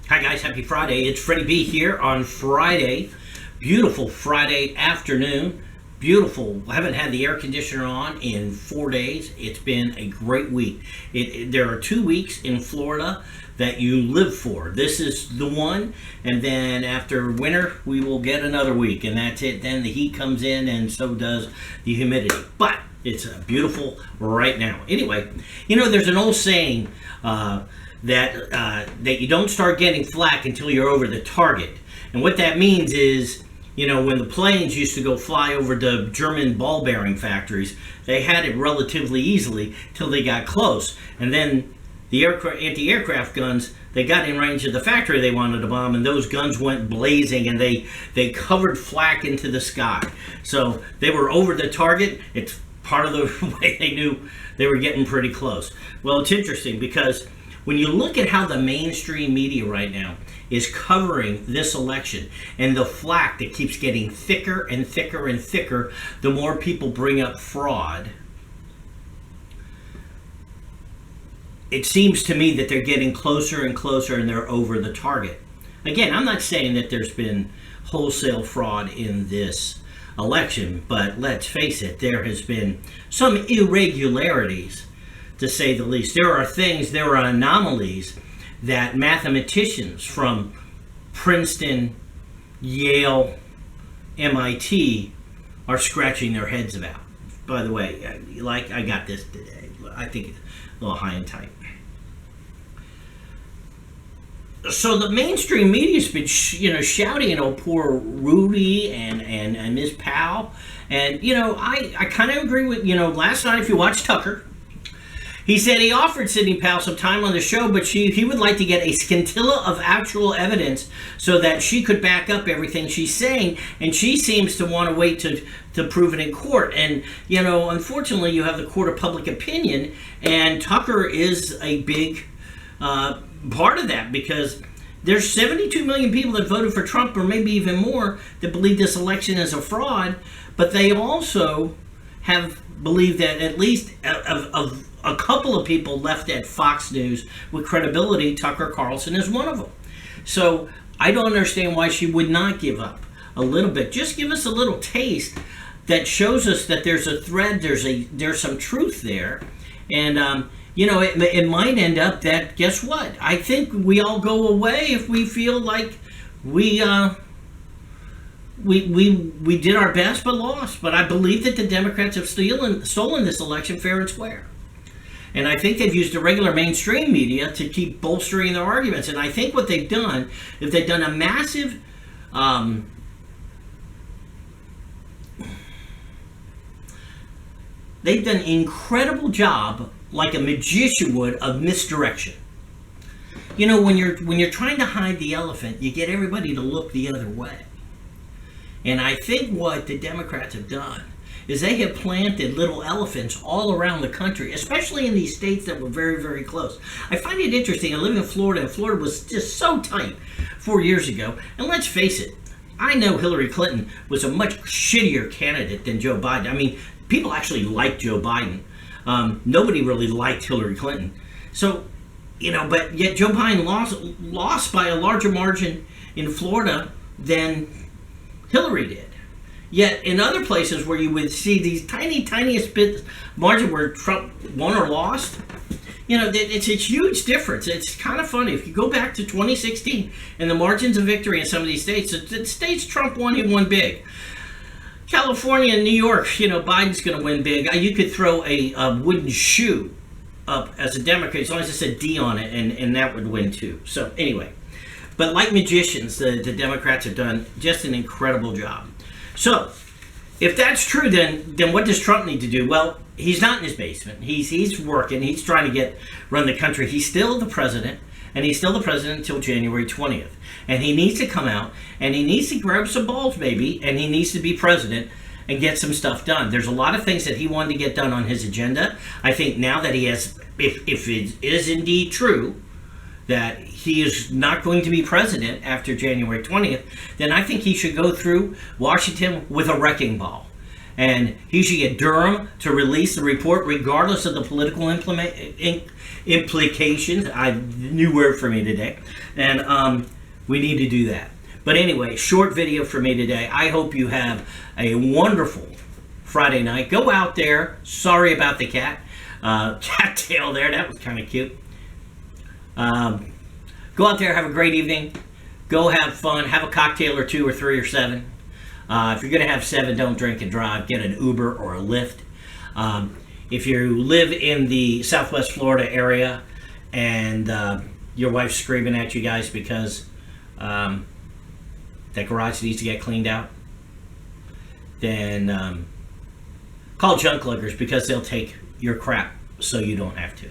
Hi guys, happy Friday. It's Freddie B here on Friday. Beautiful Friday afternoon. Beautiful. I haven't had the air conditioner on in 4 days. It's been a great week. There are 2 weeks in Florida that you live for. This is the one, and then after winter we will get another week, and that's it. Then the heat comes in, and so does the humidity. But it's beautiful right now. Anyway, there's an old saying that you don't start getting flack until you're over the target. And what that means is, when the planes used to go fly over the German ball bearing factories, they had it relatively easily till they got close. And then the anti-aircraft guns, they got in range of the factory they wanted to bomb, and those guns went blazing, and they covered flak into the sky. So they were over the target. It's part of the way they knew they were getting pretty close. Well, it's interesting because when you look at how the mainstream media right now is covering this election, and the flack that keeps getting thicker and thicker and thicker, the more people bring up fraud, it seems to me that they're getting closer and closer, and they're over the target. Again, I'm not saying that there's been wholesale fraud in this election, but let's face it, there has been some irregularities, to say the least. There are anomalies that mathematicians from Princeton, Yale, MIT are scratching their heads about. By the way, I got this today. I think it's a little high and tight. So the mainstream media's been, shouting, poor Rudy and Ms. Powell. And, I kind of agree with, last night, if you watched Tucker, he said he offered Sidney Powell some time on the show, but he would like to get a scintilla of actual evidence so that she could back up everything she's saying, and she seems to want to wait to prove it in court. And, unfortunately, you have the court of public opinion, and Tucker is a big part of that, because there's 72 million people that voted for Trump, or maybe even more, that believe this election is a fraud, but they also have believed that at least of a couple of people left at Fox News with credibility, Tucker Carlson is one of them. So I don't understand why she would not give up a little bit. Just give us a little taste that shows us that there's a thread, there's some truth there. And, it might end up that, guess what? I think we all go away if we feel like we did our best but lost. But I believe that the Democrats have stolen this election fair and square. And I think they've used the regular mainstream media to keep bolstering their arguments. And I think what they've done is they've done a massive they've done an incredible job, like a magician would, of misdirection. When you're trying to hide the elephant, you get everybody to look the other way. And I think what the Democrats have done is they have planted little elephants all around the country, especially in these states that were very, very close. I find it interesting. I live in Florida, and Florida was just so tight 4 years ago. And let's face it, I know Hillary Clinton was a much shittier candidate than Joe Biden. I mean, people actually liked Joe Biden. Nobody really liked Hillary Clinton. So, but yet Joe Biden lost by a larger margin in Florida than Hillary did. Yet in other places where you would see these tiniest bits margin where Trump won or lost, it's a huge difference. It's kind of funny. If you go back to 2016 and the margins of victory in some of these states, the states Trump won, he won big. California and New York, Biden's going to win big. You could throw a wooden shoe up as a Democrat, as long as it said D on it, and that would win too. So anyway, but like magicians, the Democrats have done just an incredible job. So, if that's true, then what does Trump need to do? Well, he's not in his basement. He's working. He's trying to run the country. He's still the president, and he's still the president until January 20th. And he needs to come out, and he needs to grab some balls, maybe, and he needs to be president and get some stuff done. There's a lot of things that he wanted to get done on his agenda. I think now that he has, if it is indeed true that he is not going to be president after January 20th, then I think he should go through Washington with a wrecking ball And he should get Durham to release the report regardless of the political implications. New word for me today. And we need to do that. But anyway, short video for me today. I hope you have a wonderful Friday night. Go out there. Sorry about the cat. Cattail there. That was kind of cute. Go out there. Have a great evening. Go have fun. Have a cocktail or 2 or 3 or 7. If you're going to have 7, don't drink and drive. Get an Uber or a Lyft. If you live in the Southwest Florida area and your wife's screaming at you guys because that garage needs to get cleaned out, then call junk luggers because they'll take your crap so you don't have to.